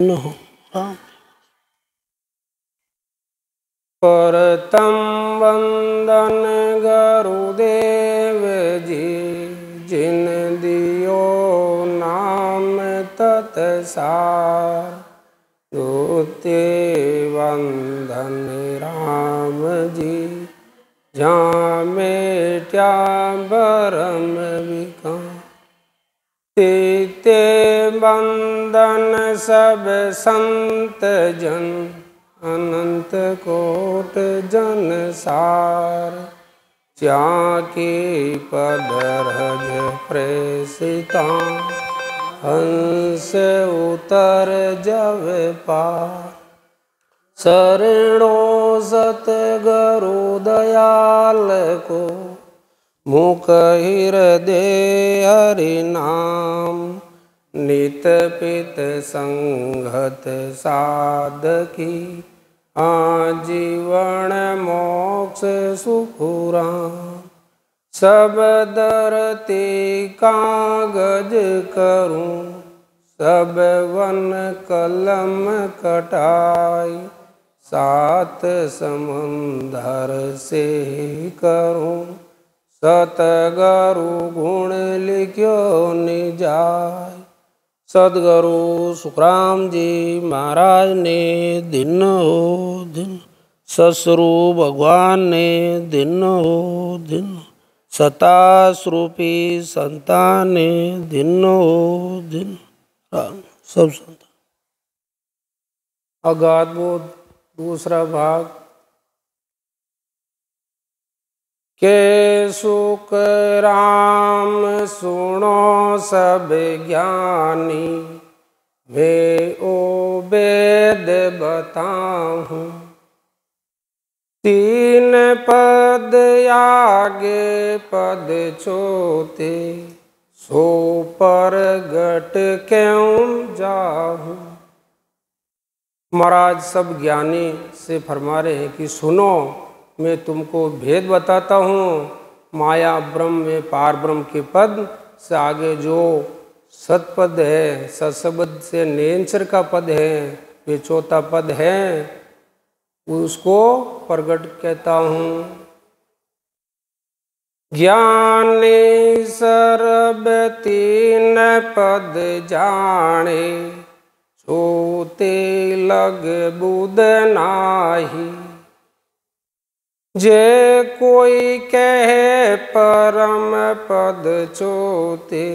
न हो। राम परतम वंदन गुरुदेव जी, जिन दियो नाम तत्सार। दूते वंदन राम जी, जहाँ मेट्या भरम विकार। तीते वंदन सब संत जन, अनंत कोट जन सार। जाके पद रज प्रेषिता, हंस उतर जब पार। शरणो सतगुरु दयाल को, मुख हृदय हरि नाम। नित पित संगत साधकी, आजीवन मोक्ष सुखुराम। सब धरती कागज करूं, सब वन कलम कटाई। सात समंदर से करूं, सतगुरु गुण लिख्यो निजाय। सदगुरु सुखराम जी महाराज ने दिनो दिन, ससरु भगवान ने दिनो दिन, सतास्रूपी संतान ने दिनो दिन। राम सब संत। अगाध बोध दूसरा भाग। के सुख राम सुनो सब ज्ञानी, वे ओ वेद बताऊं। तीन पद आगे पद चौथे, सो परगट क्यों जाऊं। महाराज सब ज्ञानी से फरमा रहे हैं कि सुनो, मैं तुमको भेद बताता हूँ। माया ब्रह्म में पार ब्रह्म के पद से आगे जो सतपद है, सत्सबद से नेंचर का पद है, वे चौथा पद है, उसको प्रगट कहता हूँ। ज्ञानी सर्ब तीन पद जाने, सोते लग बुध नाही। जे कोई कहे परम पद चोते,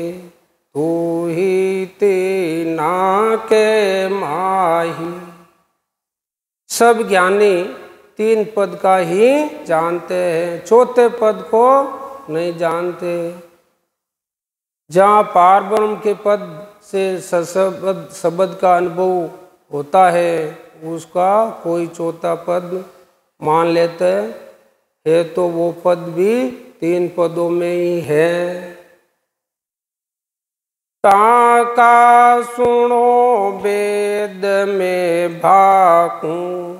तू ही ते ना के माही। सब ज्ञानी तीन पद का ही जानते हैं, चौथे पद को नहीं जानते। जहाँ पार ब्रह्म के पद से शब्द का अनुभव होता है, उसका कोई चौथा पद मान लेते है, तो वो पद भी तीन पदों में ही है। ताका सुनो वेद में भाकूं,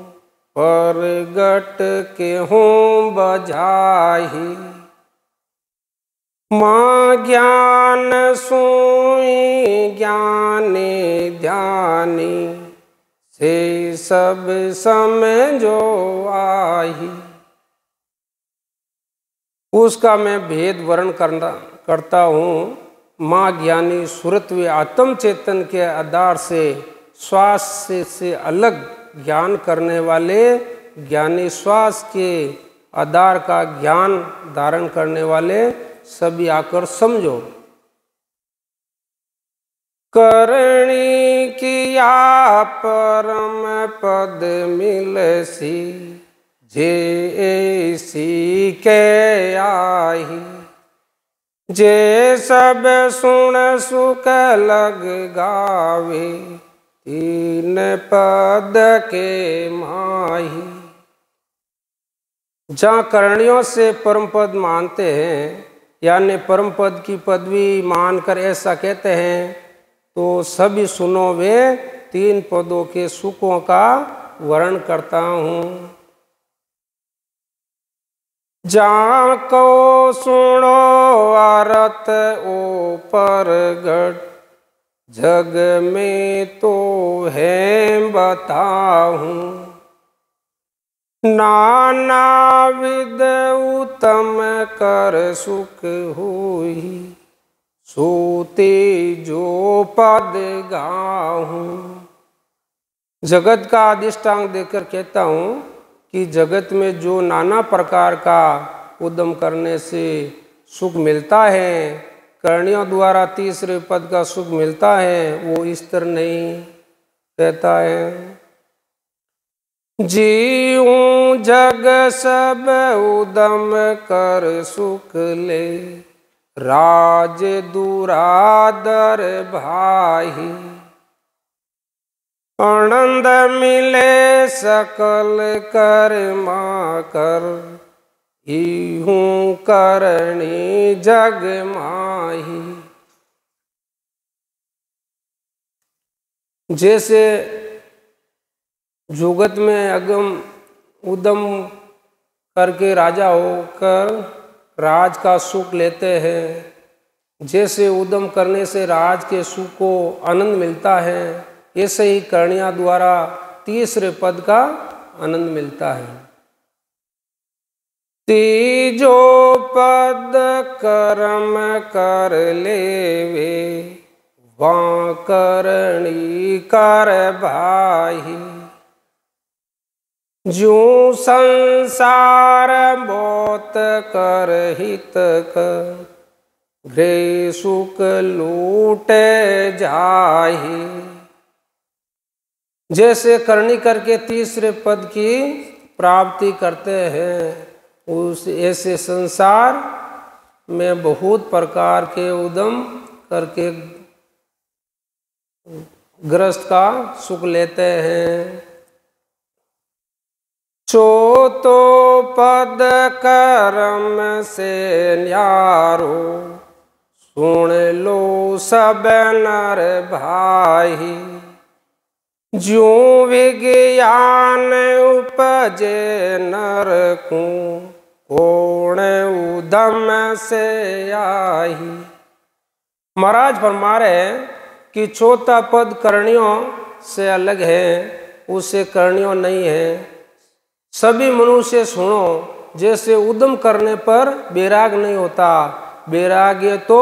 परगट के हूँ बजाही। माँ ज्ञान सुई ज्ञानी ध्यानी, से सब समझो आही। उसका मैं भेद वर्ण करता हूँ। माँ ज्ञानी सुरत व आत्म चेतन के आधार से श्वास से अलग ज्ञान करने वाले ज्ञानी, श्वास के आधार का ज्ञान धारण करने वाले सभी आकर समझो। करणी किया परम पद मिलसी, जे ऐसी के आही। जे सब सुन सुख लग गावे, तीन पद के माही। जहाँ करणियों से परम पद मानते हैं, यानी परम पद की पदवी मानकर ऐसा कहते हैं, तो सभी सुनो वे तीन पदों के सुखों का वर्ण करता हूँ। जहाँ को सुनो आरत ओ परगट, जग में तो है बताऊं, नाना विध उत्तम कर सुख हुई, सोते जो पद गाऊं। जगत का अधिष्ठान देकर कहता हूँ कि जगत में जो नाना प्रकार का उद्यम करने से सुख मिलता है, करणियों द्वारा तीसरे पद का सुख मिलता है, वो स्थिर नहीं रहता है। जीऊं जग सब उदम कर सुख ले, राज दुरादर भाई, आनंद मिले सकल कर्मा कर, हूँ करणी जग माही। जैसे जुगत में अगम उदम करके राजा होकर राज का सुख लेते हैं, जैसे उदम करने से राज के सुख को आनंद मिलता है, ऐसे ही करणिया द्वारा तीसरे पद का आनंद मिलता है। तीजो पद कर्म कर लेवे, वां करणी कर भाई, जो संसार बहुत कर हित कर, गृह सुख लूटे जाहि। जैसे करनी करके तीसरे पद की प्राप्ति करते हैं, उस ऐसे संसार में बहुत प्रकार के उद्यम करके गृहस्थ का सुख लेते हैं। चौथो पद कर्म से न्यारो, सुन लो सब नर भाई, ज्यों विज्ञान उपजे नर को, कोण उदम से आई। महाराज फरमा रहे कि चौथा पद करणियों से अलग है, उससे करणियों नहीं है। सभी मनुष्य सुनो, जैसे उद्यम करने पर वैराग नहीं होता, वैराग्य तो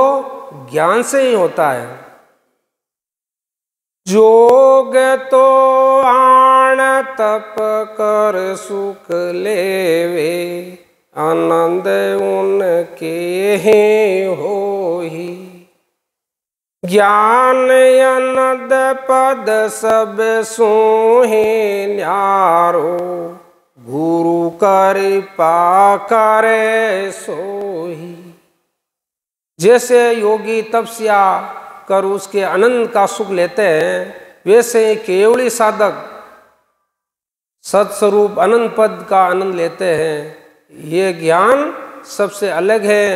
ज्ञान से ही होता है। जोग तो आण तप कर सुख लेवे, आनंद उनके ही होही, ज्ञान अनद पद सब सोहे न्यारो, गुरु कृपा करे सोही। जैसे योगी तपस्या कर उसके आनंद का सुख लेते हैं, वैसे ही केवली साधक सत्स्वरूप अनंत पद का आनंद लेते हैं। ये ज्ञान सबसे अलग है,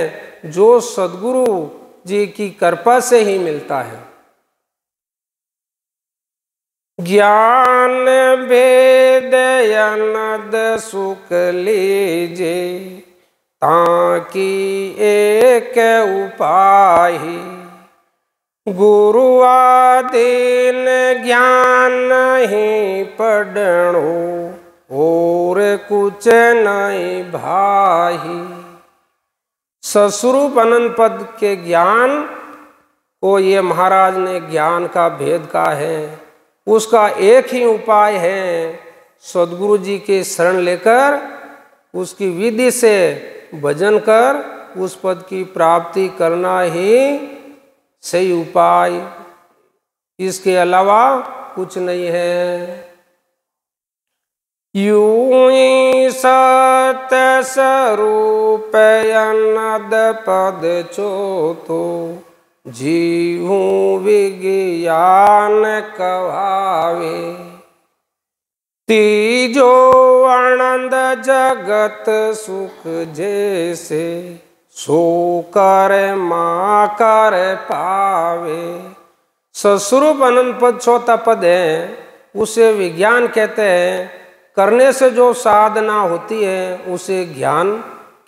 जो सद्गुरु जी की कृपा से ही मिलता है। ज्ञान भेद अनद सुख लीजे, ताकि एक उपाय, गुरु आदीन ज्ञान ही पढ़ो, और कुछ नहीं भाई। सस्वरूप अनंत पद के ज्ञान को ये महाराज ने ज्ञान का भेद कहा है। उसका एक ही उपाय है, सद्गुरु जी के शरण लेकर उसकी विधि से भजन कर उस पद की प्राप्ति करना ही सही उपाय, इसके अलावा कुछ नहीं है। यूं ही सत्य स्वरूप अनद पद चौथो, जीवूं विज्ञान कहावे, तीजो आनंद जगत सुख जैसे, सो कर माँ कर पावे। सस्वरूप अनंत पद चौथा पद है, उसे विज्ञान कहते हैं। करने से जो साधना होती है उसे ज्ञान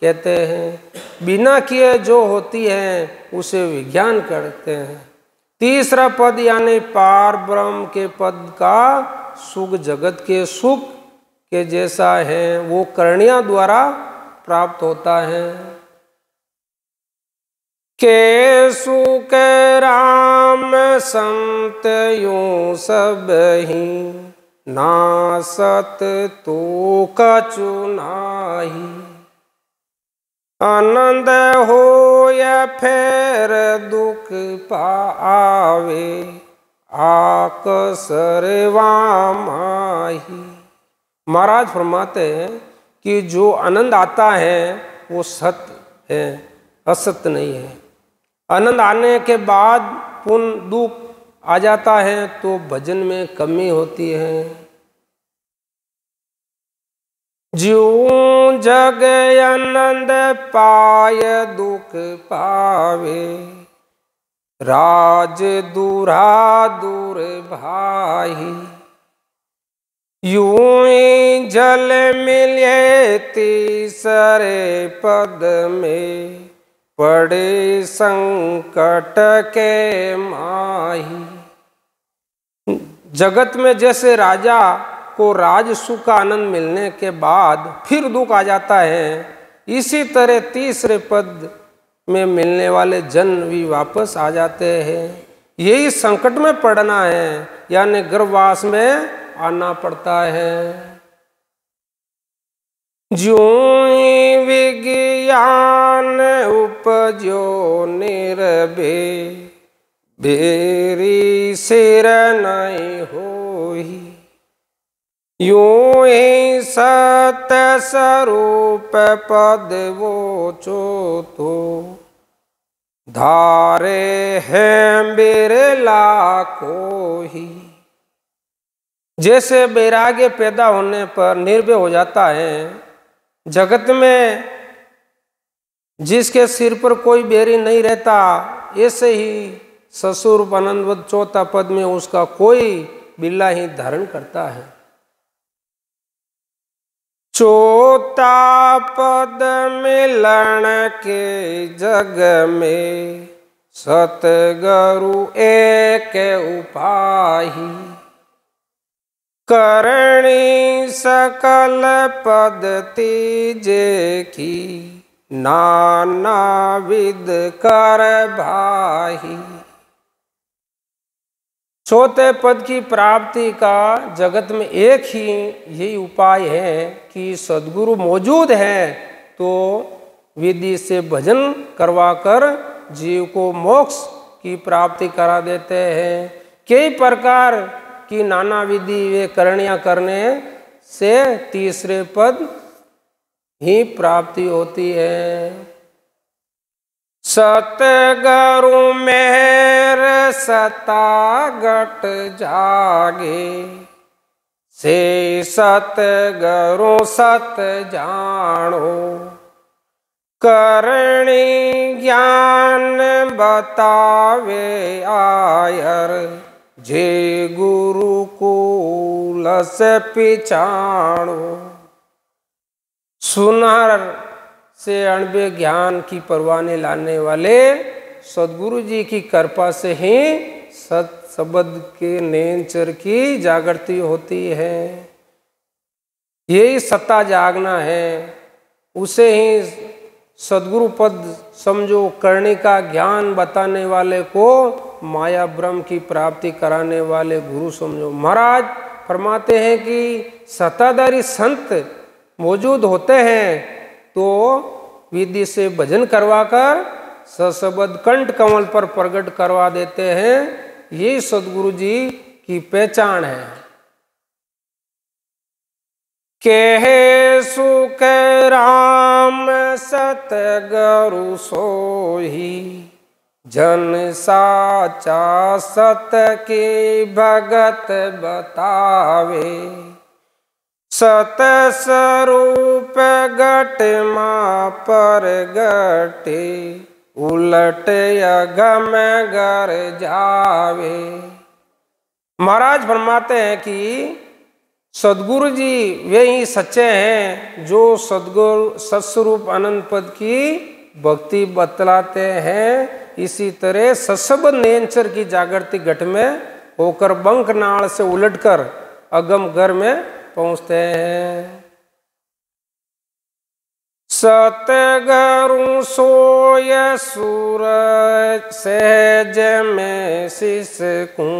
कहते हैं, बिना किए जो होती है उसे विज्ञान कहते हैं। तीसरा पद यानी पार ब्रह्म के पद का सुख जगत के सुख के जैसा है, वो करणिया द्वारा प्राप्त होता है। के सुख राम संत यूं सब ही, नासत तो कछु नाही। आनंद हो या फिर दुख पावे, आकसरवा माही। महाराज फरमाते हैं कि जो आनंद आता है वो सत्य है, असत्य नहीं है। आनंद आने के बाद पुनः दुख आ जाता है तो भजन में कमी होती है। ज्यों जग आनंद पाय दुख पावे, राज दूरा दूर भाई। यूं ही जल मिले तीसरे पद में, पड़े संकट के माही। जगत में जैसे राजा को राज सुख का आनंद मिलने के बाद फिर दुख आ जाता है, इसी तरह तीसरे पद में मिलने वाले जन भी वापस आ जाते हैं। यही संकट में पड़ना है, यानी गर्भवास में आना पड़ता है। ज्यों ही विज्ञान उपजो निर्भे, बेरी सिर नहीं होई। यूं ही सत्य स्वरूप पद वो चोतो, धारे हैं बिरला कोही। जैसे वैराग्य पैदा होने पर निर्भय हो जाता है, जगत में जिसके सिर पर कोई बेरी नहीं रहता, ऐसे ही सस्वरूप आनंदवत चौथा पद में उसका कोई बिल्ला ही धारण करता है। चौथा पद मिलन के जग में, सतगुरु एक उपाही। करणी सकल पद तीजे की, नाना विद कर भाही। चौथे पद की प्राप्ति का जगत में एक ही यही उपाय है कि सद्गुरु मौजूद है तो विधि से भजन करवाकर जीव को मोक्ष की प्राप्ति करा देते हैं। कई प्रकार की नाना विधि वे करणियां करने से तीसरे पद ही प्राप्ति होती है। सतगुरु मेहर सता घट जागे, से सतगुरु सत जानो। करणी ज्ञान बतावे आयर, जे गुरु कुल से पिछाणो। सुनार से अणबे ज्ञान की परवाने लाने वाले सदगुरु जी की कृपा से ही सत शब्द के नेचर की जागृति होती है। यही सत्ता जागना है, उसे ही सदगुरु पद समझो। करने का ज्ञान बताने वाले को माया ब्रह्म की प्राप्ति कराने वाले गुरु समझो। महाराज फरमाते हैं कि सत्ताधारी संत मौजूद होते हैं तो विधि से भजन करवाकर सशब्द कंठ कमल पर प्रकट करवा देते हैं। ये सदगुरु जी की पहचान है। कहे सुख राम सतगुरु सोही, जन साचा सत के भगत बतावे। सत स्वरूप घट मां पर घटे, उलट अगम गर जावे। महाराज फरमाते हैं कि सदगुरु जी वे ही सच्चे हैं जो सदगुरु सत्स्वरूप आनंद पद की भक्ति बतलाते हैं। इसी तरह सशब्द नेंचर की जागृति घट में होकर बंक नाल से उलटकर अगम घर में पहुंचते हैं। सतगुरु सोय सूरज सहज में शिष को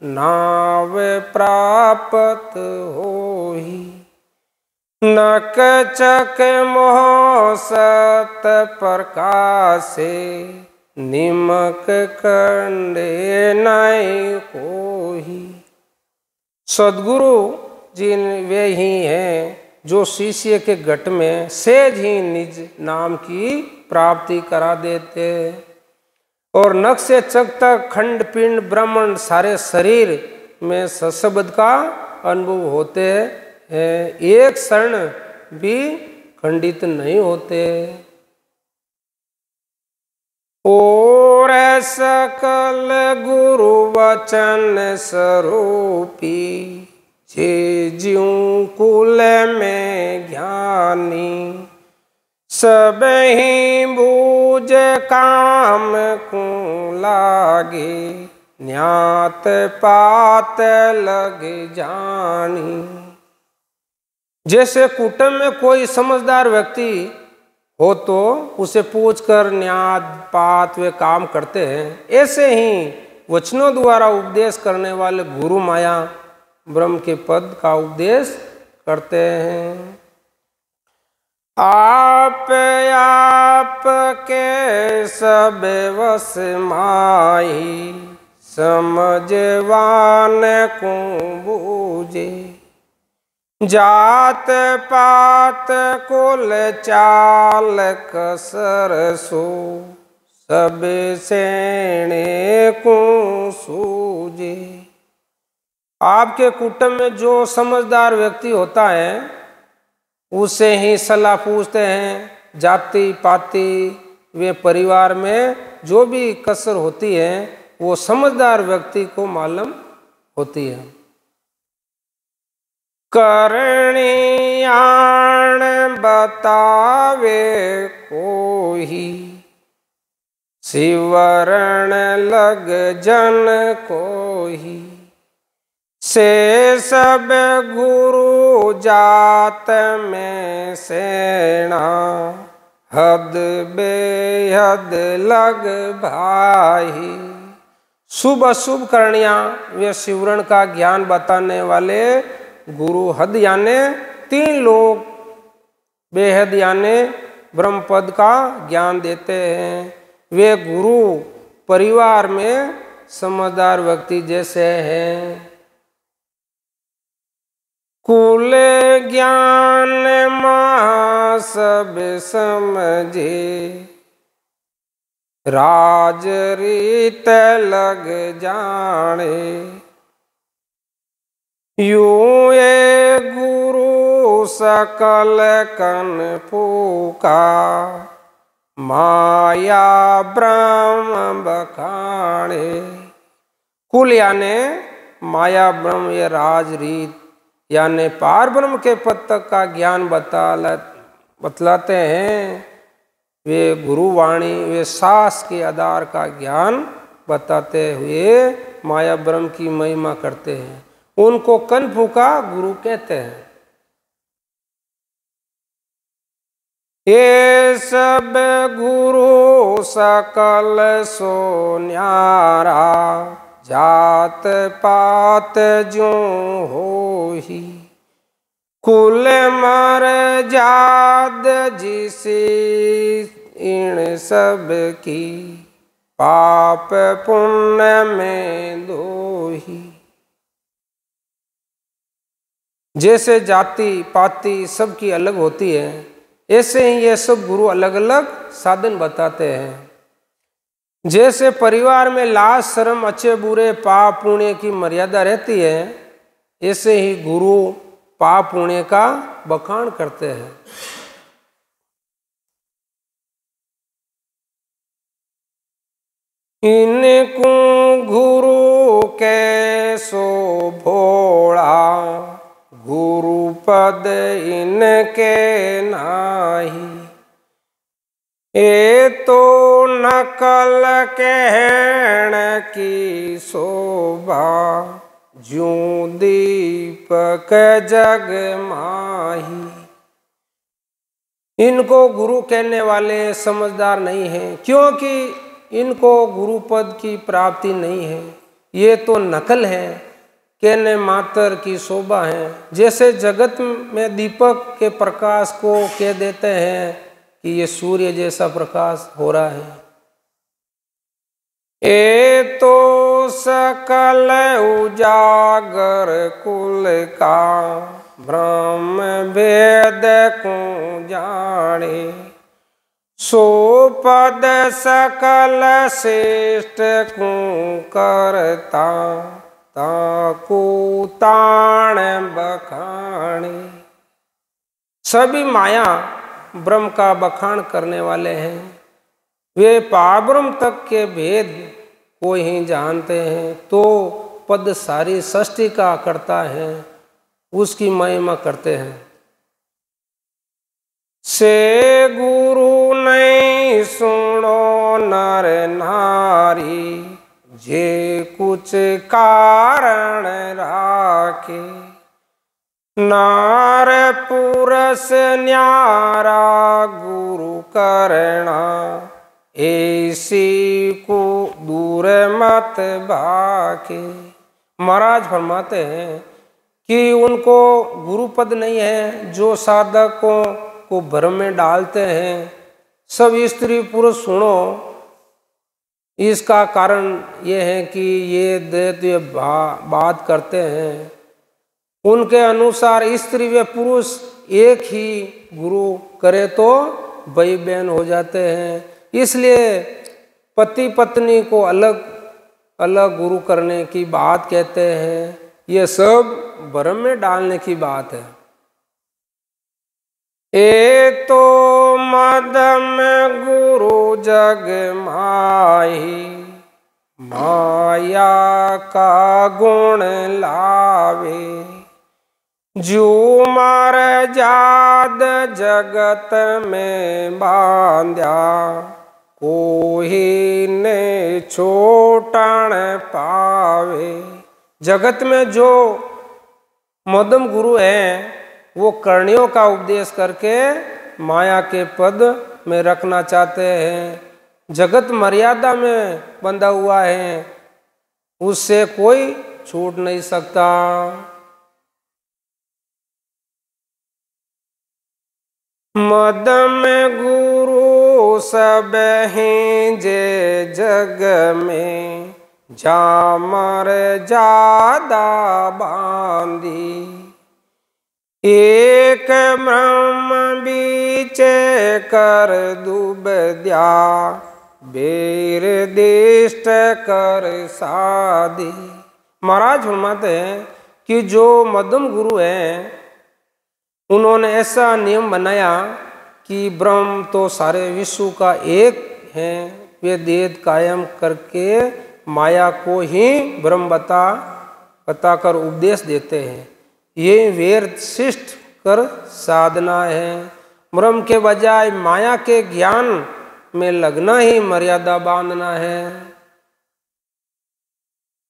नाव प्राप्त होही। नक चक मोह सत प्रकाशे निमक कंडे नहीं कोही। सदगुरु जी वे ही हैं जो शिष्य के घट में सहज ही निज नाम की प्राप्ति करा देते और नख से चक तक खंड पिंड ब्रह्मांड सारे शरीर में सशब्द का अनुभव होते हैं, एक क्षण भी खंडित नहीं होते। और सकल गुरु वचन स्वरूपी जे ज्यों कुल में ज्ञानी सब ही बूझ काम को लागे न्यात पात लग जानी। जैसे कुटुंब में कोई समझदार व्यक्ति हो तो उसे पूछकर न्यात पात वे काम करते हैं, ऐसे ही वचनों द्वारा उपदेश करने वाले गुरु माया ब्रह्म के पद का उपदेश करते हैं। आप के सब वश माही समझवान को बूझे। जात पात कुल चाल कसर सो सब सेणे को सूझे। आपके कुटुंब में जो समझदार व्यक्ति होता है उससे ही सलाह पूछते हैं। जाति पाति वे परिवार में जो भी कसर होती है वो समझदार व्यक्ति को मालूम होती है। करणी आण बतावे कोही शिवरण लग जन कोही। से सब गुरु जात में सेना हद बेहद लग भाई। शुभ अशुभ करणियाँ वे शिवरण का ज्ञान बताने वाले गुरु हद याने 3 लोग बेहद याने ब्रह्म पद का ज्ञान देते हैं। वे गुरु परिवार में समझदार व्यक्ति जैसे हैं। कुल ज्ञान महा सब समझे राज रीत लग जाने। यूं ये गुरु सकल कन फूका माया ब्रह्म बखाने। कुल याने माया ब्रह्म ये राज रीत यानी पार ब्रह्म के पद तक का ज्ञान बतलाते हैं। वे गुरुवाणी वे सास के आधार का ज्ञान बताते हुए माया ब्रह्म की महिमा करते हैं। उनको कन फूका गुरु कहते हैं। ये सब गुरु सकल सो न्यारा जात पात जो होही। कुल मर जाद जिसे इन सब की पाप पुण्य में दोही। जैसे जाति पाति सबकी अलग होती है ऐसे ही ये सब गुरु अलग अलग साधन बताते हैं। जैसे परिवार में लाज शर्म अच्छे बुरे पाप पुण्य की मर्यादा रहती है ऐसे ही गुरु पाप पुण्य का बखान करते हैं। इनको गुरु के सो भोला गुरु पद इनके नाही। ये तो नकल कहण की शोभा, ज्यों दीपक जग माही। इनको गुरु कहने वाले समझदार नहीं हैं, क्योंकि इनको गुरु पद की प्राप्ति नहीं है। ये तो नकल है, कहने मात्र की शोभा है। जैसे जगत में दीपक के प्रकाश को कह देते हैं कि ये सूर्य जैसा प्रकाश हो रहा है। ये तो सकल उजागर कुल का, ब्रह्म वेद को जाने। सो पद सकल श्रेष्ठ को करता, ताको ताण बखाने। सभी माया ब्रह्म का बखान करने वाले हैं। वे पारब्रह्म तक के भेद को ही जानते हैं, तो पद सारी सृष्टि का करता है, उसकी महिमा करते हैं। से गुरु नहीं सुनो नर नारी, जे कुछ कारण राखे। नार पुरस न्यारा गुरु करना, ऐसी को दूर मत भाके। महाराज फरमाते हैं कि उनको गुरुपद नहीं है, जो साधकों को भ्रम में डालते हैं। सब स्त्री पुरुष सुनो, इसका कारण ये है कि ये दैत्य बात करते हैं। उनके अनुसार स्त्री व पुरुष एक ही गुरु करे तो भाई बहन हो जाते हैं। इसलिए पति पत्नी को अलग अलग गुरु करने की बात कहते हैं। ये सब भ्रम में डालने की बात है। ए तो मदम गुरु जग माही, माया का गुण लावे। जो मार जाद जगत में बांध्या, कोई ने छोटन पावे। जगत में जो मदम गुरु हैं, वो कर्णियों का उपदेश करके माया के पद में रखना चाहते हैं। जगत मर्यादा में बंधा हुआ है, उससे कोई छूट नहीं सकता। मद में गुरु सब हैं जे जग में, जामर जादा बांधी। एक ब्रह्म बीच कर दुबद्या, बेर दिष्ट कर साधी। महाराज फरमाते हैं कि जो मध्यम गुरु हैं, उन्होंने ऐसा नियम बनाया कि ब्रह्म तो सारे विश्व का एक है। वे वेद कायम करके माया को ही ब्रह्म बताकर उपदेश देते हैं। ये वेद शिष्ट कर साधना है। ब्रह्म के बजाय माया के ज्ञान में लगना ही मर्यादा बांधना है।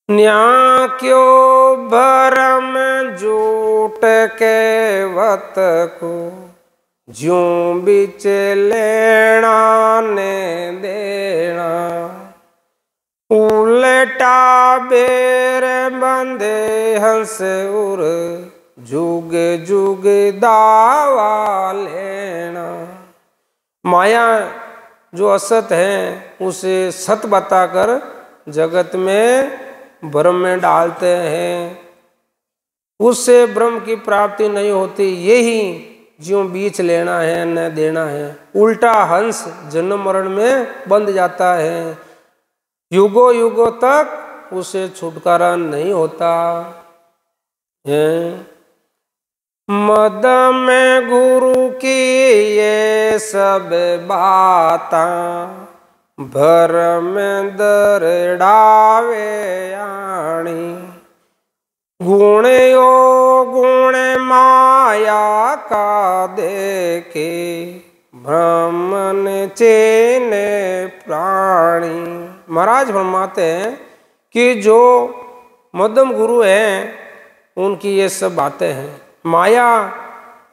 न्या क्यों भरम झूठ के वत को, ज्यों बिच लेना ने देना। उलटा बेर बंदे हंस उर, जुग जुग दावा लेना। माया जो असत है, उसे सत बताकर जगत में भ्रम में डालते हैं। उससे ब्रह्म की प्राप्ति नहीं होती। यही ज्यों बीच लेना है न देना है। उल्टा हंस जन्म मरण में बंध जाता है। युगों युगों तक उसे छुटकारा नहीं होता है। मद में गुरु की ये सब बातां, भरम दरड़ावे आणी। गुण यो गुण माया का देखे, ब्रह्मन चेन प्राणी। महाराज फरमाते हैं कि जो मध्यम गुरु हैं उनकी ये सब बातें हैं। माया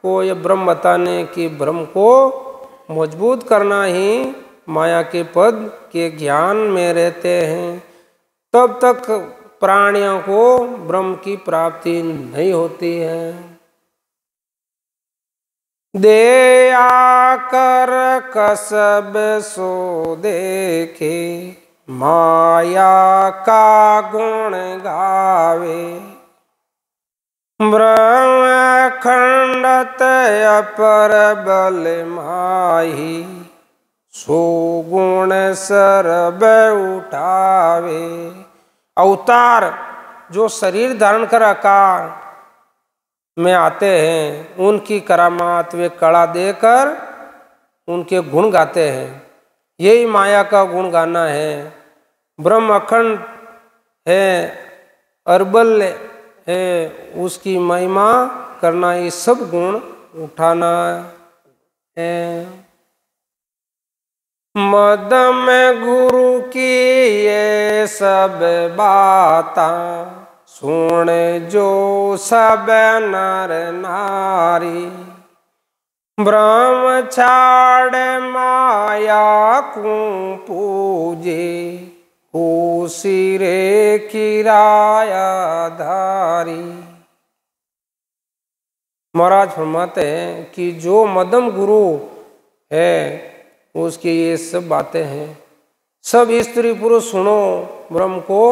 को ये ब्रह्म बताने की ब्रह्म को मजबूत करना ही माया के पद के ज्ञान में रहते हैं। तब तक प्राणियों को ब्रह्म की प्राप्ति नहीं होती है। दे आकर कसब सो देखे, माया का गुण गावे। ब्रह्म खंडत अपर बल माही, सो गुण सरब उठावे। अवतार जो शरीर धारण कर आकार में आते हैं, उनकी करामात वे कड़ा देकर उनके गुण गाते हैं। यही माया का गुण गाना है। ब्रह्म अखंड है, अरबल है, उसकी महिमा करना, ये सब गुण उठाना है। मदम गुरु की ये सब बातां, सुन जो सब नर नारी। ब्रह्म छाड़ माया को पूजे, हो सिरे किराया धारी। महाराज फरमाते हैं कि जो मध्यम गुरु है उसकी ये सब बातें हैं। सब स्त्री पुरुष सुनो, ब्रह्म को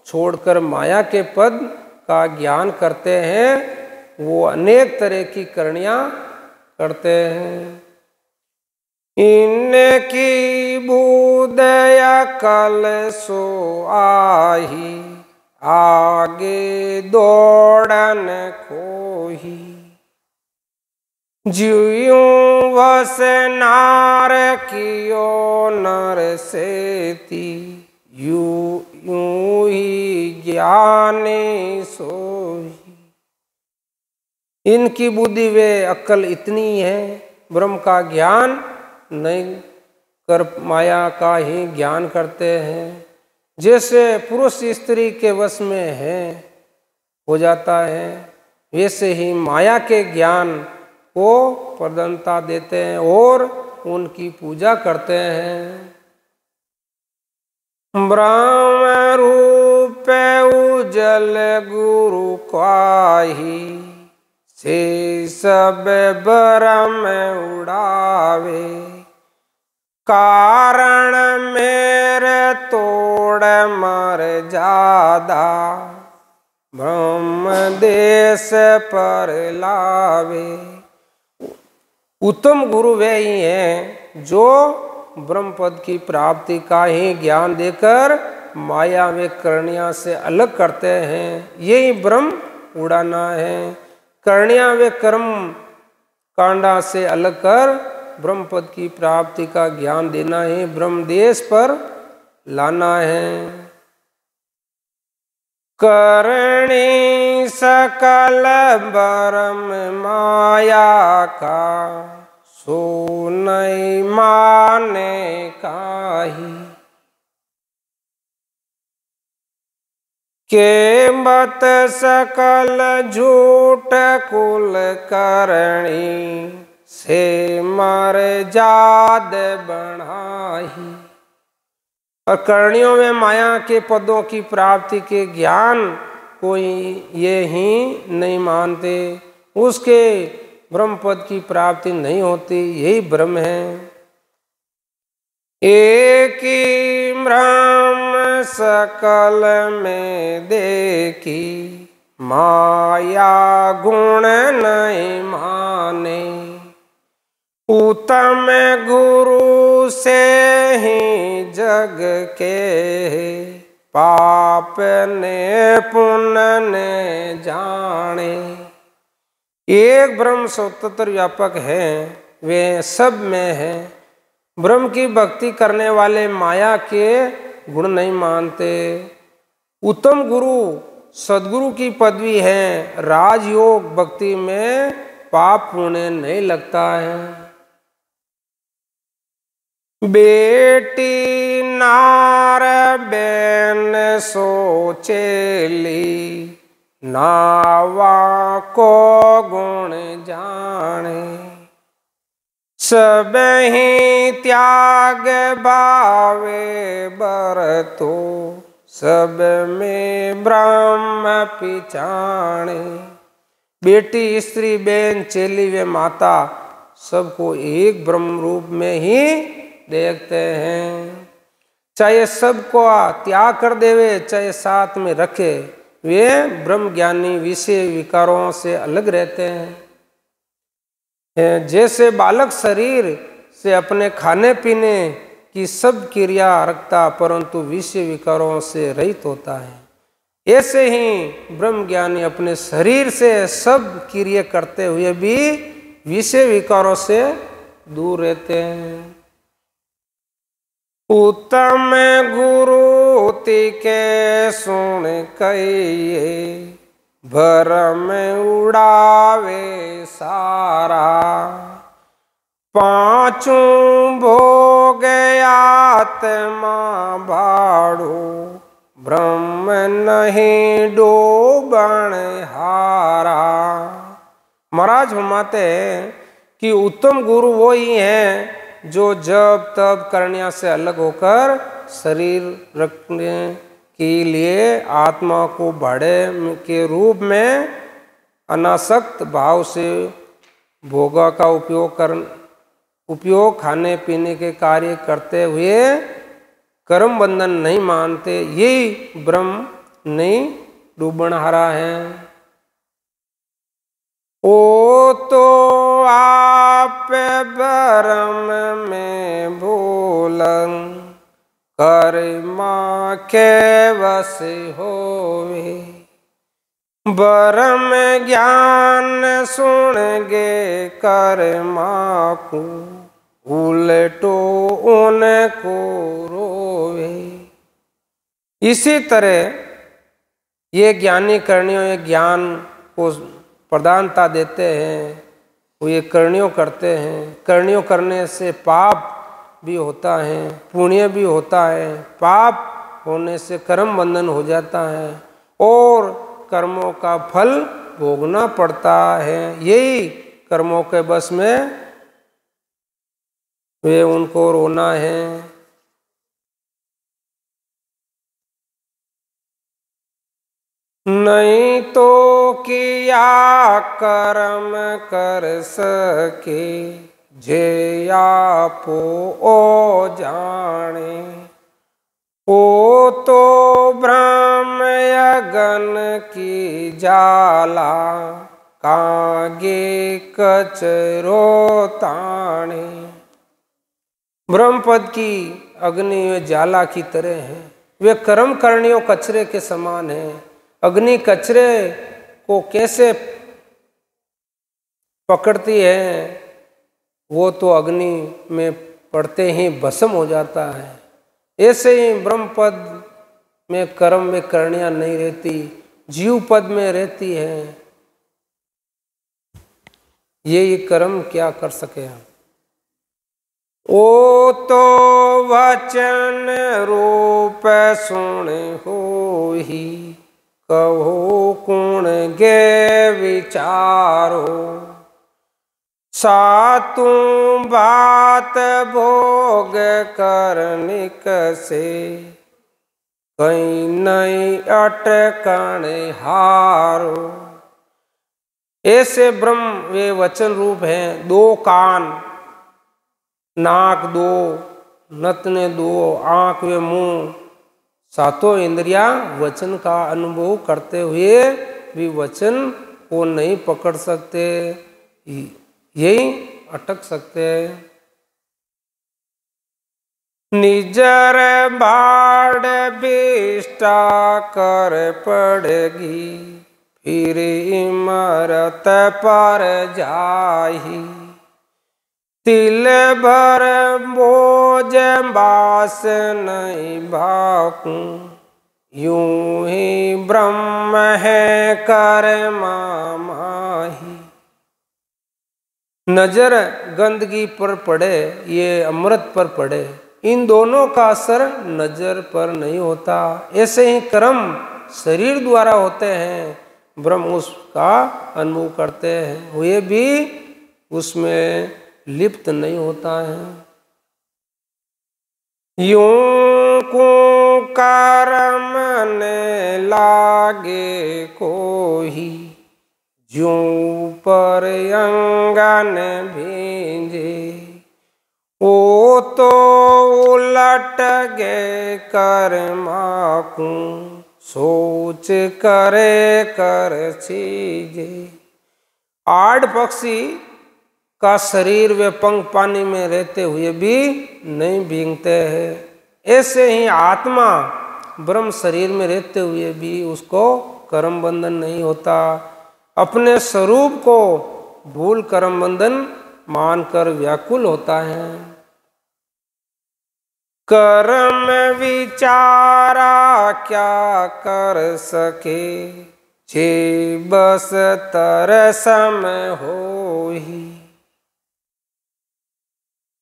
छोड़कर माया के पद का ज्ञान करते हैं, वो अनेक तरह की करनियां करते हैं। इनकी बूदय कल सो आही, आगे दौड़न कोही। ज्यों वस नार कियो नर सेती, यूं ही ज्ञानी सोही। इनकी बुद्धि वे अक्ल इतनी है, ब्रह्म का ज्ञान नहीं कर माया का ही ज्ञान करते हैं। जैसे पुरुष स्त्री के वश में है हो जाता है, वैसे ही माया के ज्ञान को प्रधानता देते हैं और उनकी पूजा करते हैं। ब्रह्म रूप उजल गुरु काही, से सब ब्रह्म उड़ावे। कारण मेरे तोड़ मर जादा, ब्रह्म देश पर लावे। उत्तम गुरु वे ही हैं जो ब्रह्म पद की प्राप्ति का ही ज्ञान देकर माया व करनिया से अलग करते हैं। यही ब्रह्म उड़ाना है। करनिया व कर्म कांडा से अलग कर ब्रह्म पद की प्राप्ति का ज्ञान देना ही ब्रह्म देश पर लाना है। करणी सकल ब्रह्म माया का, सो नहीं माने काही। के बत सकल झूठ कुल करणी, से मर जाद बढ़ाही। और करणियों में माया के पदों की प्राप्ति के ज्ञान कोई ये ही नहीं मानते, उसके ब्रह्म पद की प्राप्ति नहीं होती। यही ब्रह्म है। एक ही ब्रह्म सकल में देखी, माया गुण नहीं माने। उत्तम गुरु से ही जग के, पाप ने पुण्य ने जाने। एक ब्रह्म स्वतंत्र व्यापक है, वे सब में है। ब्रह्म की भक्ति करने वाले माया के गुण नहीं मानते। उत्तम गुरु सद्गुरु की पदवी है। राजयोग भक्ति में पाप पुण्य नहीं लगता है। बेटी नार बेन सोचेली, नावा को गुण जाने। सब ही त्याग भावे बरतो, सब में ब्रह्म पिछाणे। बेटी, स्त्री, बहन, चेली व माता सबको एक ब्रह्म रूप में ही देखते हैं। चाहे सबको त्याग कर देवे, चाहे साथ में रखे, वे ब्रह्म ज्ञानी विषय विकारों से अलग रहते हैं। जैसे बालक शरीर से अपने खाने पीने की सब क्रिया रखता, परंतु विषय विकारों से रहित होता है, ऐसे ही ब्रह्म ज्ञानी अपने शरीर से सब क्रिया करते हुए भी विषय विकारों से दूर रहते हैं। उत्तम गुरु तिके सुन कहिए, भरम उड़ावे सारा। पांचों भोग आत्मा भाड़ो, ब्रह्म नहीं डोबण हारा। महाराज फरमाते हैं कि उत्तम गुरु वो ही हैं जो जब तब करनिया से अलग होकर शरीर रखने के लिए आत्मा को भाड़े के रूप में अनासक्त भाव से भोगा का उपयोग खाने पीने के कार्य करते हुए कर्म बंधन नहीं मानते, यही ब्रह्म नहीं डूबनहारा है। ओ तो आप ब्रह्म में भूलन, कर्मा के वश होवे। ब्रह्म ज्ञान सुन गे कर्मा को, उलटो उनको रोवे। इसी तरह ये ज्ञानी कर्णियों ये ज्ञान को प्रधानता देते हैं, वो ये कर्णियों करते हैं। कर्णियों करने से पाप भी होता है, पुण्य भी होता है। पाप होने से कर्म बंधन हो जाता है और कर्मों का फल भोगना पड़ता है। यही कर्मों के बस में वे उनको रोना है। नहीं तो किया कर्म कर सके, जे आपो ओ जाने। ओ तो ब्रह्म अगन की जाला, कागे कचरो ताणे। ब्रह्म पद की अग्नि वे ज्वाला की तरह है, वे कर्म करणियों कचरे के समान है। अग्नि कचरे को कैसे पकड़ती है, वो तो अग्नि में पड़ते ही भस्म हो जाता है। ऐसे ही ब्रह्म पद में कर्म में करणियां नहीं रहती, जीव पद में रहती है। ये कर्म क्या कर सके हम। ओ तो वचन रूप सुन होहि, कहो कुण गे विचारो। सातु बात भोग करनिक से, कहीं नहीं अटकण हारो। ऐसे ब्रह्म वे वचन रूप हैं। दो कान, नाक दो, नतने दो, आंख व मुंह, सातों इंद्रियां वचन का अनुभव करते हुए भी वचन को नहीं पकड़ सकते, यही अटक सकते हैं। निजर बाढ़ विष्टा कर पड़गी, फिर इमरत पर जाही। तिल भर बोझ बास नहीं भाकू, यूं ही ब्रह्म है कर्मा माही। नजर गंदगी पर पड़े, ये अमृत पर पड़े, इन दोनों का असर नजर पर नहीं होता। ऐसे ही कर्म शरीर द्वारा होते हैं, ब्रह्म उसका अनुभव करते हैं, हुए भी उसमें लिप्त नहीं होता है। यूं को कर्म ने लागे कोही, ज्यों पर अंगन भींजे, ओ तो उलट गए कर्मा को, सोच करे कर चीजे। आड़ पक्षी का शरीर वे पंख पानी में रहते हुए भी नहीं भीगते हैं, ऐसे ही आत्मा ब्रह्म शरीर में रहते हुए भी उसको कर्म बंधन नहीं होता। अपने स्वरूप को भूल कर्म बंधन मानकर व्याकुल होता है। कर्म विचारा क्या कर सके, जे बस तरसम होही।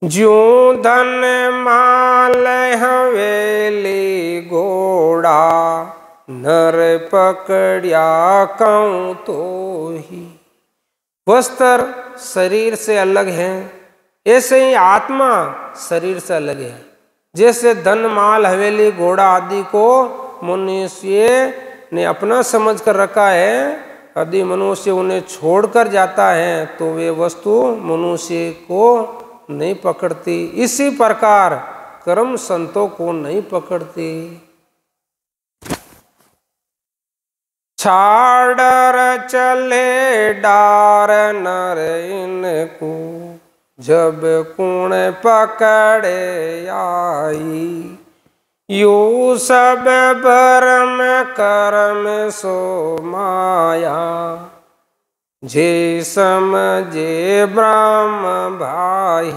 ज्यों धन माल हवेली घोड़ा, नर पकड़िया कहूँ तो ही। वस्त्र शरीर से अलग है, ऐसे ही आत्मा शरीर से अलग है। जैसे धन माल हवेली घोड़ा आदि को मनुष्य ने अपना समझ कर रखा है, यदि मनुष्य उन्हें छोड़कर जाता है तो वे वस्तु मनुष्य को नहीं पकड़ती। इसी प्रकार कर्म संतों को नहीं पकड़ती। छाड़र चले डार नर इनको, जब कुण पकड़े आई। यू सब भरम कर्म सो माया, जे समझे ब्रह्म भाई।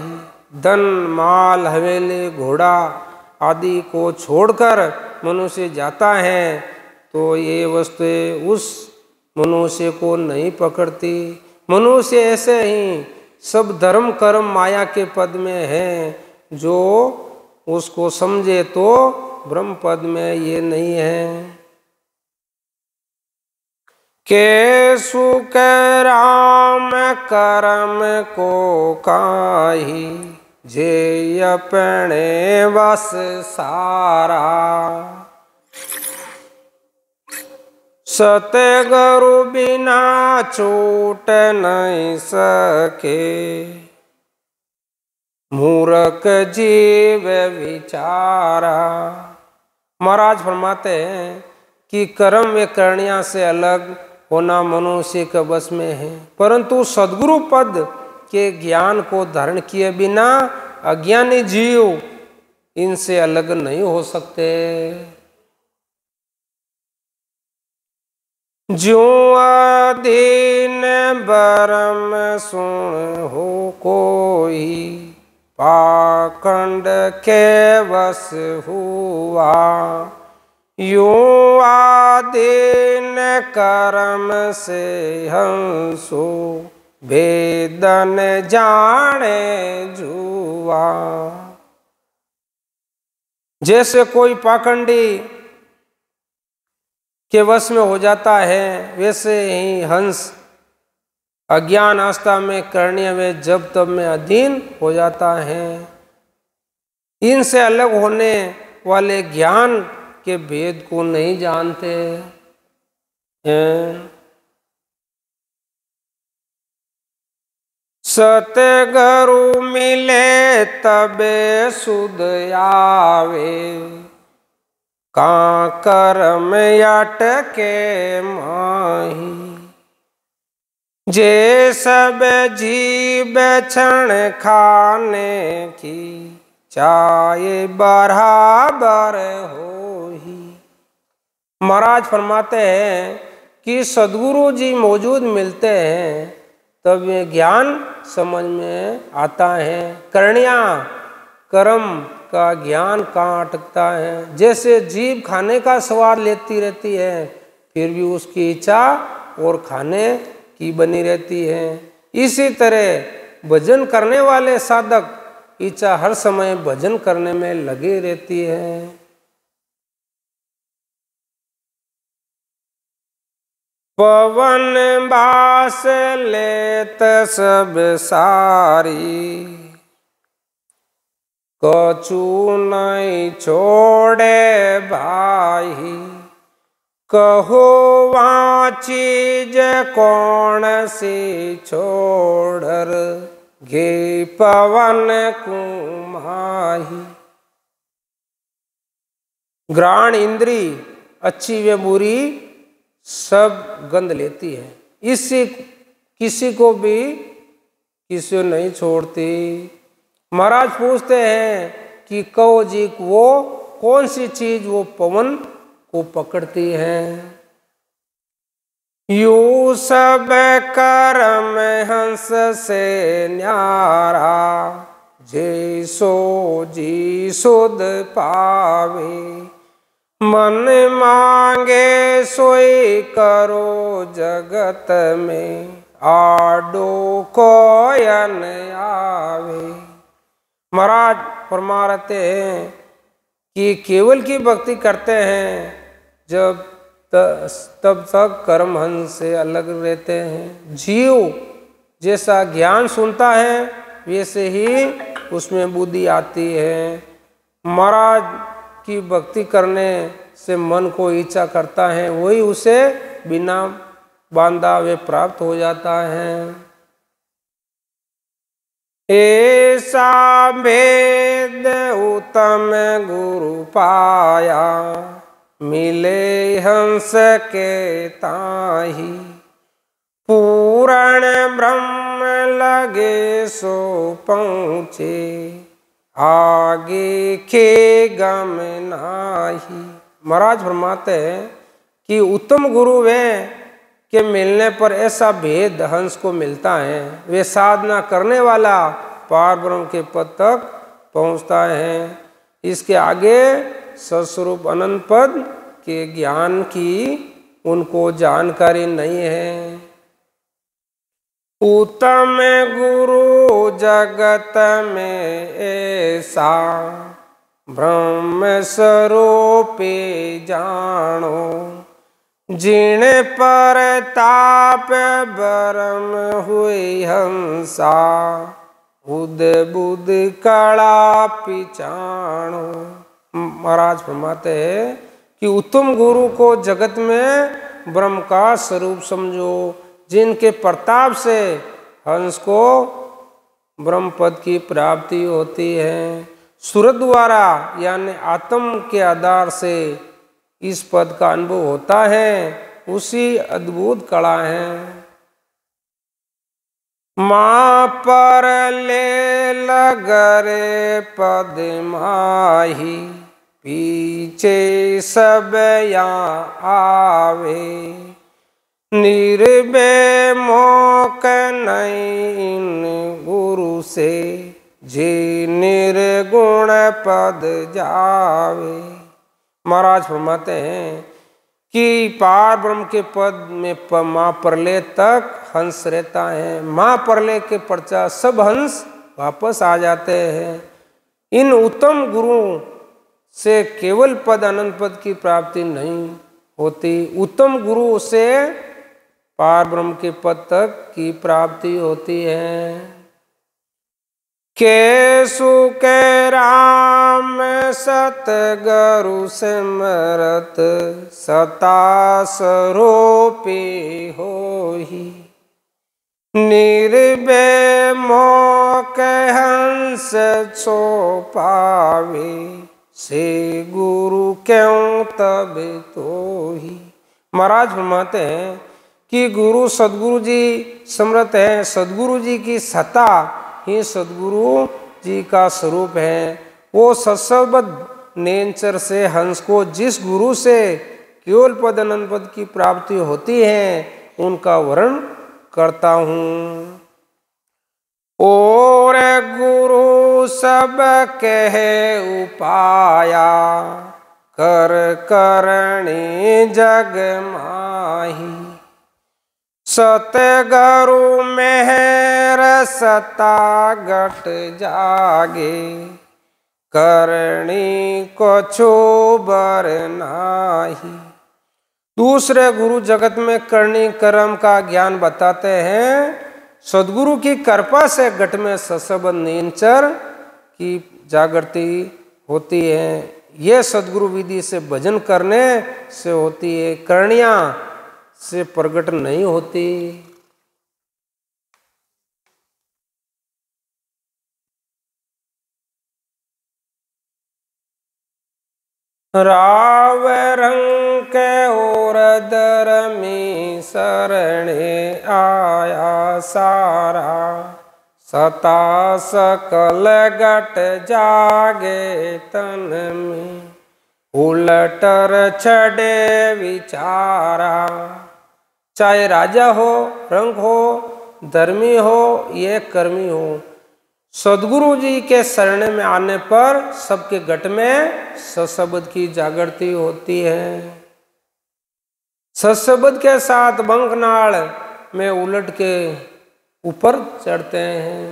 धन माल हवेली घोड़ा आदि को छोड़कर मनुष्य जाता है तो ये वस्तुएं उस मनुष्य को नहीं पकड़ती। मनुष्य ऐसे ही सब धर्म कर्म माया के पद में है, जो उसको समझे तो ब्रह्म पद में ये नहीं है। के सुख राम कर्म को काहि, जे अपने वस सारा। सतगुरु बिना छूट नहीं सके, मूर्ख जीव विचारा। महाराज फरमाते हैं कि कर्म व करणियां से अलग होना मनुष्य के बस में है, परंतु सद्गुरु पद के ज्ञान को धारण किए बिना अज्ञानी जीव इनसे अलग नहीं हो सकते। ज्यों अधीन बरम सुन हो कोई, पाखंड के वश हुआ। यूं आधीन कर्म से हंसो, भेदन जाने जुआ। जैसे कोई पाखंडी के वश में हो जाता है, वैसे ही हंस अज्ञान आस्था में करने में जब तब में अधीन हो जाता है। इनसे अलग होने वाले ज्ञान के भेद को नहीं जानते हैं। सतगुरु मिले तबे सुध आवे, का कर्म अटके माही। जे सब जीव क्षण खाने की, चाहे बराबर होही। महाराज फरमाते हैं कि सद्गुरु जी मौजूद मिलते हैं तब ये ज्ञान समझ में आता है। करणियाँ कर्म का ज्ञान कहाँ अटकता है। जैसे जीभ खाने का स्वाद लेती रहती है, फिर भी उसकी इच्छा और खाने की बनी रहती है। इसी तरह भजन करने वाले साधक इच्छा हर समय भजन करने में लगी रहती है। पवन बास लेत सब सारी, कछु नहीं छोड़े भाई। कहो वहाँ चीज कौन सी छोड़र, गे पवन कुमाही। घ्राण इंद्री अच्छी व बुरी सब गंध लेती है, इससे किसी को भी किसी नहीं छोड़ती। महाराज पूछते हैं कि कहो जी वो कौन सी चीज वो पवन को पकड़ती है। यू सब कर्म हंस से न्यारा, जैसो जी सुध पावे। मन मांगे सोई करो जगत में, आडो कोयन आवे। महाराज फरमा रहते हैं कि केवल की भक्ति करते हैं जब तब तक कर्म हंस से अलग रहते हैं। जीव जैसा ज्ञान सुनता है वैसे ही उसमें बुद्धि आती है। महाराज की भक्ति करने से मन को इच्छा करता है, वही उसे बिना बांधा वे प्राप्त हो जाता है। ऐसा भेद उत्तम गुरु पाया, मिले हंस के ताही। पूर्ण ब्रह्म लगे सो पहुँचे, आगे के गम नाही। महाराज फरमाते हैं कि उत्तम गुरु वे के मिलने पर ऐसा भेद हंस को मिलता है, वे साधना करने वाला पार ब्रह्म के पद तक पहुँचता है। इसके आगे सस्वरूप अनंत पद के ज्ञान की उनको जानकारी नहीं है। उत्तम गुरु जगत में ऐसा, ब्रह्म स्वरूपे जानो। जिन पर ताप बरम हुई हंसा, बुध बुध कड़ा पिचाणो। महाराज फरमाते हैं कि उत्तम गुरु को जगत में ब्रह्म का स्वरूप समझो, जिनके प्रताप से हंस को ब्रह्म पद की प्राप्ति होती है। सूरत द्वारा यानी आत्म के आधार से इस पद का अनुभव होता है, उसी अद्भुत कला है। माँ पर ले लगरे पद माही, पीछे सब यहाँ आवे। निर्भय मोक नहीं इन गुरु से, जे निर्गुण पद जावे। महाराज फरमाते हैं कि पार ब्रह्म के पद में माँ परले तक हंस रहता है। माँ परले के पश्चात सब हंस वापस आ जाते हैं। इन उत्तम गुरु से केवल पद अनंत पद की प्राप्ति नहीं होती, उत्तम गुरु से पार ब्रह्म के पद तक की प्राप्ति होती है। केसु के राम सतगुरु सिमरत, सता स्वरूपी होहि। निर्भय मोक हंस सो पावे, से गुरु क्यों तब तोहि। महाराज फरमाते हैं कि गुरु सदगुरु जी समर्थ हैं। सदगुरु जी की सत्ता ही सदगुरु जी का स्वरूप है। वो सत्सबद्ध नेचर से हंस को जिस गुरु से केवल पद अनंत पद की प्राप्ति होती है, उनका वर्ण करता हूँ। और गुरु सब कहे उपाया, कर करणी जग माही। सतगुरु मेहर सता घट जागे, करणी को छोबर नाही। दूसरे गुरु जगत में करणी कर्म का ज्ञान बताते हैं। सदगुरु की कृपा से घट में ससबंध निंचर की जागृति होती है। ये सदगुरु विधि से भजन करने से होती है, करनिया से प्रकट नहीं होती। राव रंग के और धर्मी शरणे आया सारा, सता सकल घट जागे तन में, उलटर छड़े विचारा। चाहे राजा हो, रंग हो, धर्मी हो, ये कर्मी हो, सदगुरु जी के शरण में आने पर सबके घट में सशब्द की जागृति होती है। सशब्द के साथ बंकनाल में उलट के ऊपर चढ़ते हैं।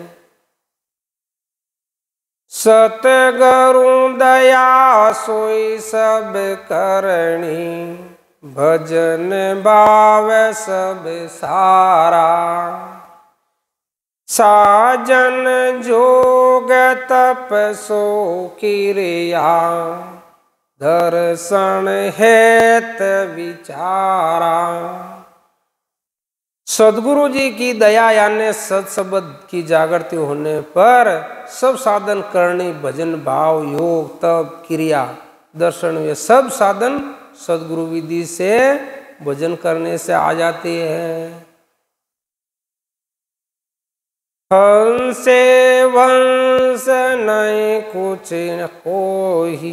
सतगुरु दया सोई सब करणी, भजन भाव सब सारा। साजन जोग तप सो किरिया, दर्शन हेत विचारा। सदगुरु जी की दया यानी सत्सबद की जागृति होने पर सब साधन करनी, भजन भाव योग तप क्रिया दर्शन, ये सब साधन सदगुरु विधि से भजन करने से आ जाती है। हंसे वंश नहीं कुछ न कोई,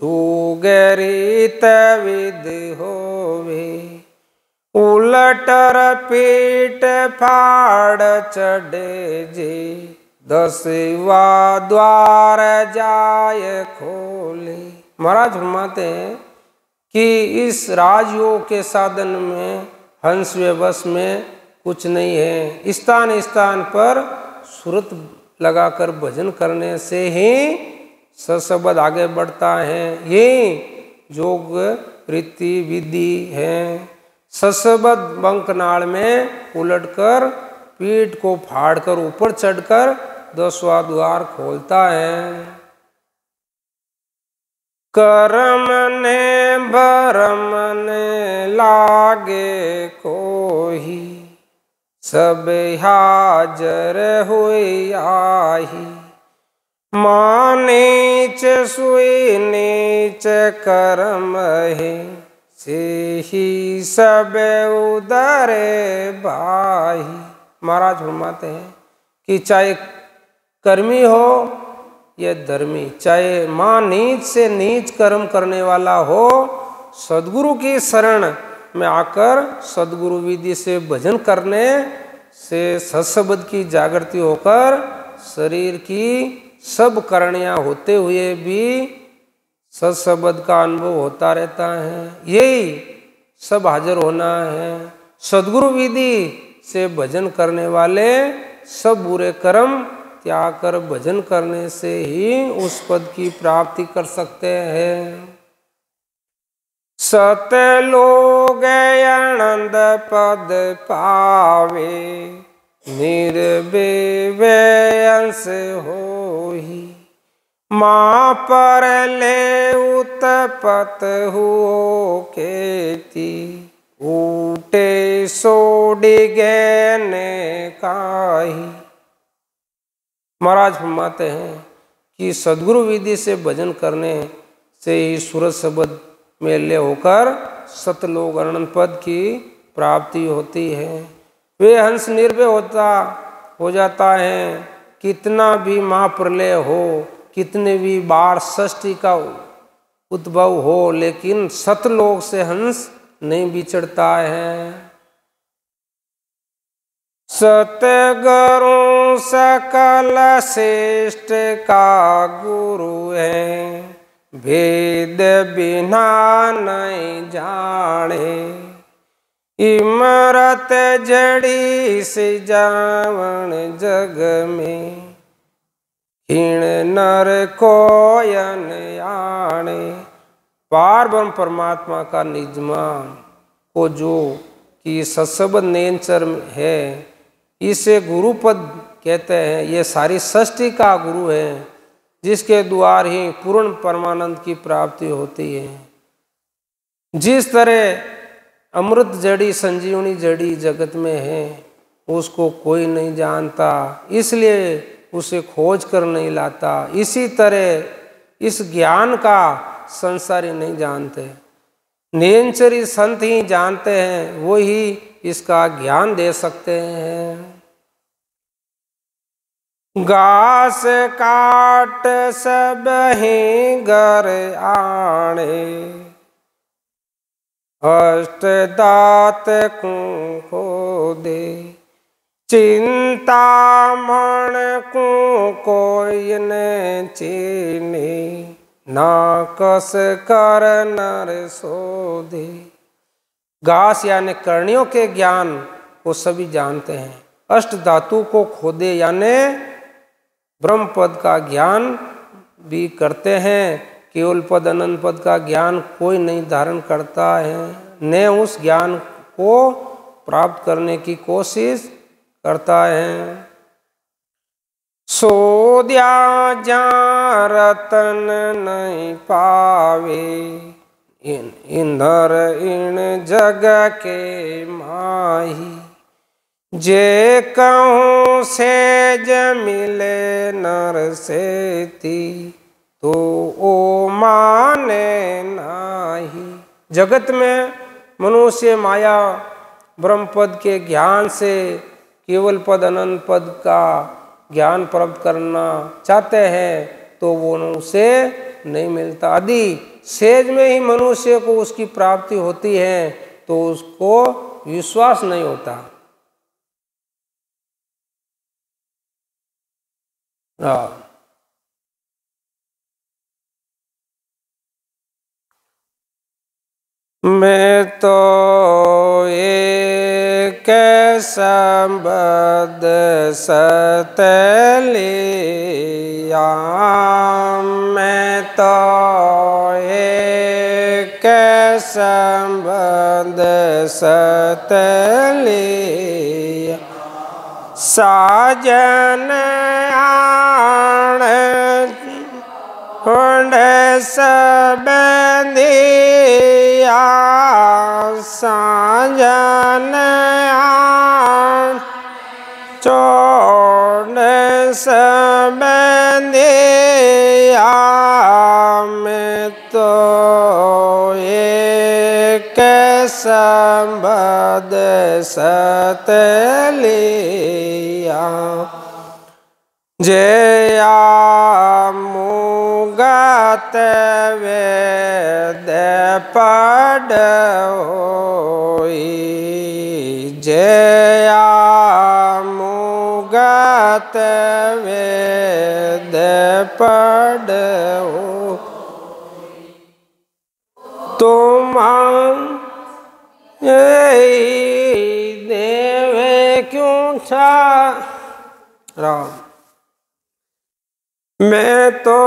जोगरीत विद होवे। उलटर पीठ फाड़ चढ़े जे, दसवा द्वार जाय खोले। महाराज फरमाते हैं कि इस राजयोग के साधन में हंस व्यवस में कुछ नहीं है। स्थान स्थान पर सुरत लगाकर भजन करने से ही सशब्द आगे बढ़ता है। ये योग रीति विधि है। सशब्द बंकनाल में उलटकर पीठ को फाड़कर ऊपर चढ़कर 10वां द्वार खोलता है। करम ने भरम ने लागे कोही, सब हाजर हुई आही। मां नीच सुई नीच करम है, से ही सब उदरे भाई। महाराज फरमाते हैं कि चाहे कर्मी हो या धर्मी, चाहे मां नीच से नीच कर्म करने वाला हो, सदगुरु की शरण में आकर सदगुरु विधि से भजन करने से सत्सबद की जागृति होकर शरीर की सब करनियां होते हुए भी सत्सबद का अनुभव होता रहता है। यही सब हाजिर होना है। सदगुरु विधि से भजन करने वाले सब बुरे कर्म त्याग कर भजन करने से ही उस पद की प्राप्ति कर सकते हैं। सत लोग आनंद पद पावे, निर्विवे अंश होही। माँ पर ले उत्पत हो केती, ऊटे सोडी गैने काही। महाराज फरमाते हैं कि सदगुरु विधि से भजन करने से ही सूरज शब्द में ले होकर सतलोक अनंत पद की प्राप्ति होती है। वे हंस निर्भय हो जाता है। कितना भी महाप्रलय हो, कितने भी बार षष्ठी का उद्भव हो, लेकिन सतलोक से हंस नहीं बिछड़ता है। सतगुरु सकल श्रेष्ठ का गुरु है, भेद बिना नहीं जाने। इमरत जड़ी से जावण जग में, हीण नर कोयन आणे। पार ब्रह्म परमात्मा का निजमान को जो कि सत्सबद नेचर है, इसे गुरुपद कहते हैं। ये सारी सृष्टि का गुरु है, जिसके द्वार ही पूर्ण परमानंद की प्राप्ति होती है। जिस तरह अमृत जड़ी संजीवनी जड़ी जगत में है, उसको कोई नहीं जानता, इसलिए उसे खोज कर नहीं लाता। इसी तरह इस ज्ञान का संसारी नहीं जानते, निरंचरी संत ही जानते हैं, वो ही इसका ज्ञान दे सकते हैं। घास काट सब ही घर आणे, अष्ट दात को दे। चिंता मन को कोई न चीनी, ना कस कर नर सोधे। घास यानी कर्णियों के ज्ञान को सभी जानते हैं। अष्ट धातु को खोदे यानी ब्रह्म पद का ज्ञान भी करते हैं। केवल पद अनंत पद का ज्ञान कोई नहीं धारण करता है, न उस ज्ञान को प्राप्त करने की कोशिश करता है। सोध्या जा रतन नहीं पावे, इंदर इन जग के माही। जे कहूँ सेज मिले नर सेती, तो ओ माने नाही। जगत में मनुष्य माया ब्रह्म पद के ज्ञान से केवल पद अनंत पद का ज्ञान प्राप्त करना चाहते हैं, तो वो उसे नहीं मिलता। यदि सेज में ही मनुष्य को उसकी प्राप्ति होती है, तो उसको विश्वास नहीं होता। मैं तो एक संबद सत लिया, मैं तो एक संबद सत लिया। साजन आण होंड सबंधिया, साजन आण चोड़ सबंधिया। मैं तो एक संबद सत लिया। जया मुगत वेद पढ़ होई, जया मुगत वेद पढ़ होई। तुम देवे क्यों छा राम। मैं तो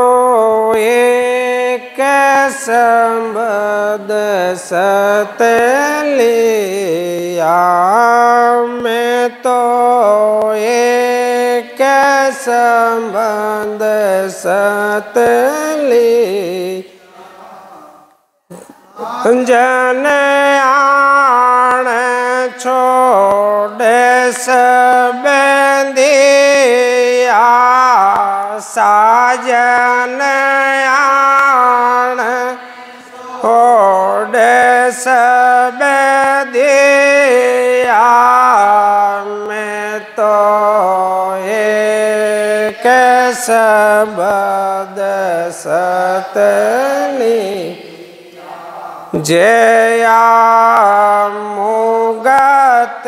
एक संबद सत लिया, मैं तो एक संबद सत लिया। जन आण छोड़ सबंधिया, साजन आण छोड़ सबंधिया। मैं तो एक संबद सत लिया। जया मुगत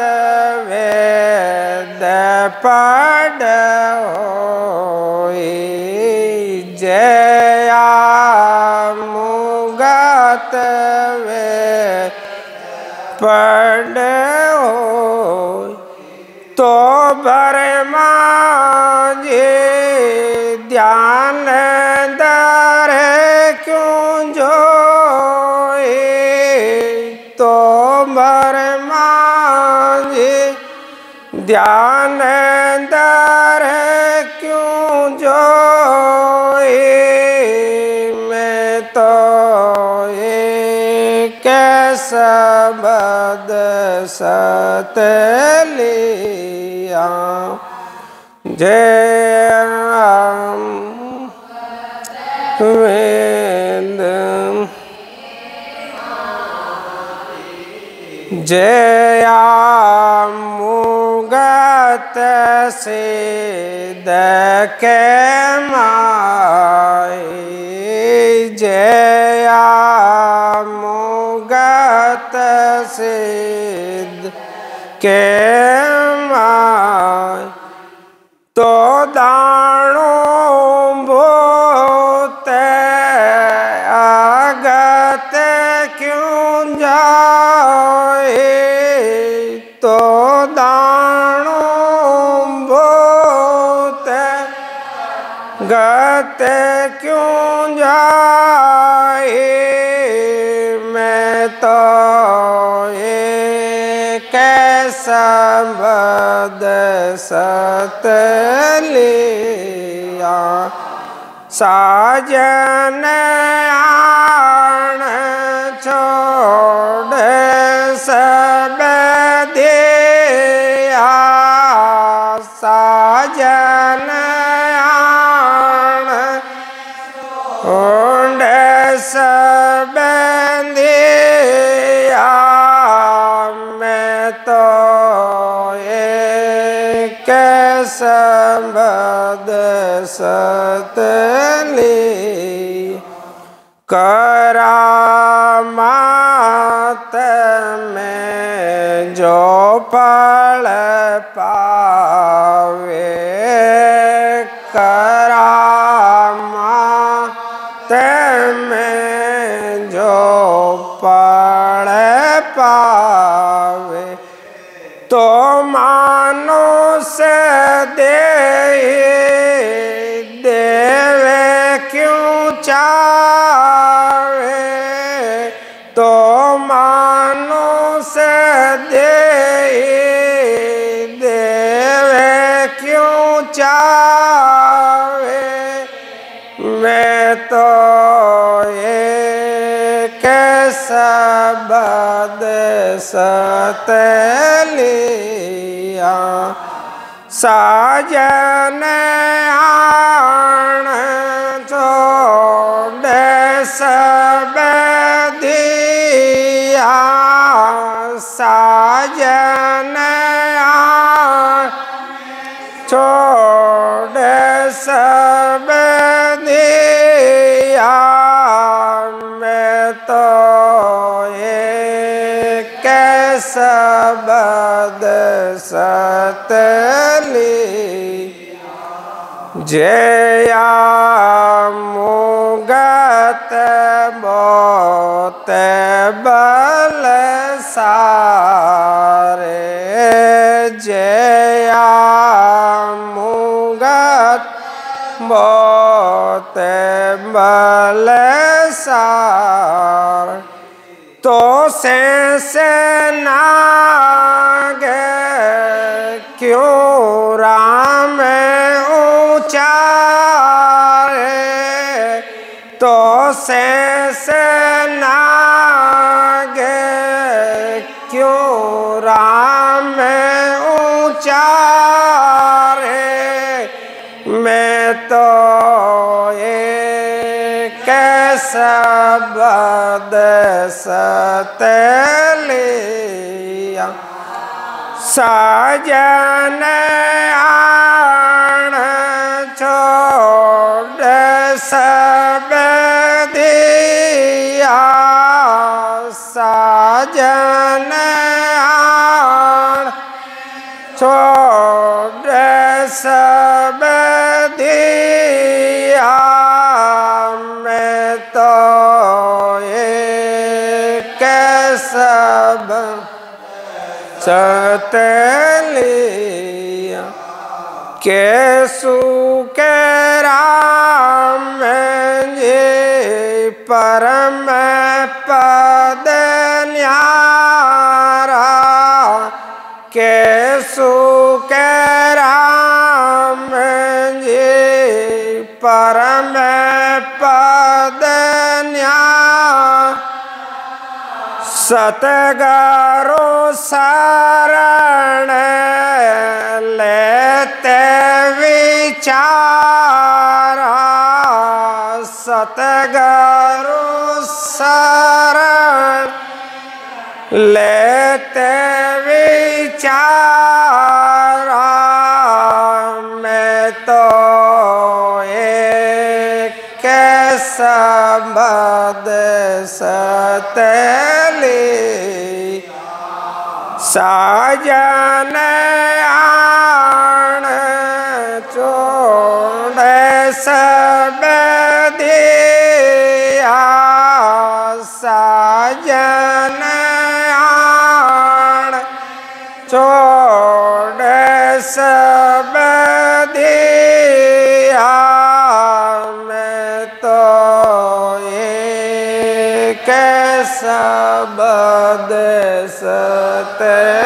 वेद पढ़ होई, जया मुगत वेद पढ़ हो तो भरमा जे ध्यान दर क्यों जोए, तो भरमा जे ध्यान दर क्यों जोए। मैं तो एक शब्द सत लिया जय वेद जया मुगत सिद्ध के माय, जया मुगत सिद्ध के माय, तो दाणो भूत आगत क्यों जाए, तो दाणो भूत गत क्यों जाए। मैं तो एक शब्द सत लिया साजन आण छोड़ सब दिया, साजन आण छोड़ सब दिया। मैं तो एक शब्द सत लिया करामात में जो फल पावे, करामात में जो फल पावे, तो मानुष देवे क्यों चावे, तो मानुष देवे क्यों चावे। मैं तो एक शब्द सत लिया साजन आण छोड़ सब दिया, साजन आण छोड़ सब दिया। मैं तो एक शब्द सत लिया जया मुगत बहुत बल सारे, जया मुगत बहुत बल सार, तो शेष नाग क्यों राम उचारे, तो शेष नाग क्यों राम उचारे। मैं तो एक शब्द सत लिया साजन आण छोड़ सब दिया, साजन आण छोड़ सब दिया। मैं तो एक सब लिया। केसु के राम जी परम पद न्यारा। केसु के राम जी परम पद न्यारा। सतगुरु शरण लेते विचारा। सतगुरु शरण लेते विचारा। मैं तो एक शब्द सतली साजन आण चोड़ सब दिया। साजन आण चोड़ सब दिया। मैं तो एक शब्द सतली।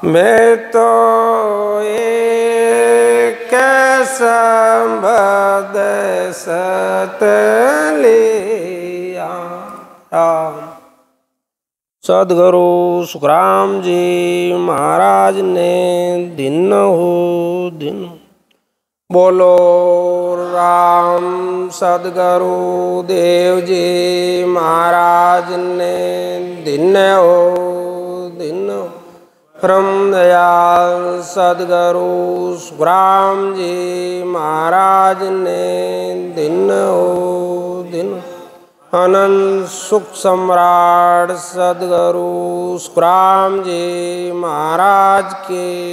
मैं तो एक शब्द सतलिया। राम। सद्गुरु सुखराम जी महाराज ने दिन हो दिन। बोलो राम। सद्गुरु देव जी महाराज ने दिन हो दिन। ब्रह्मदयाल सद्गुरु सुखराम जी महाराज ने दिन हो दिन। अनंत सुख सम्राट सद्गुरु सुखराम जी महाराज के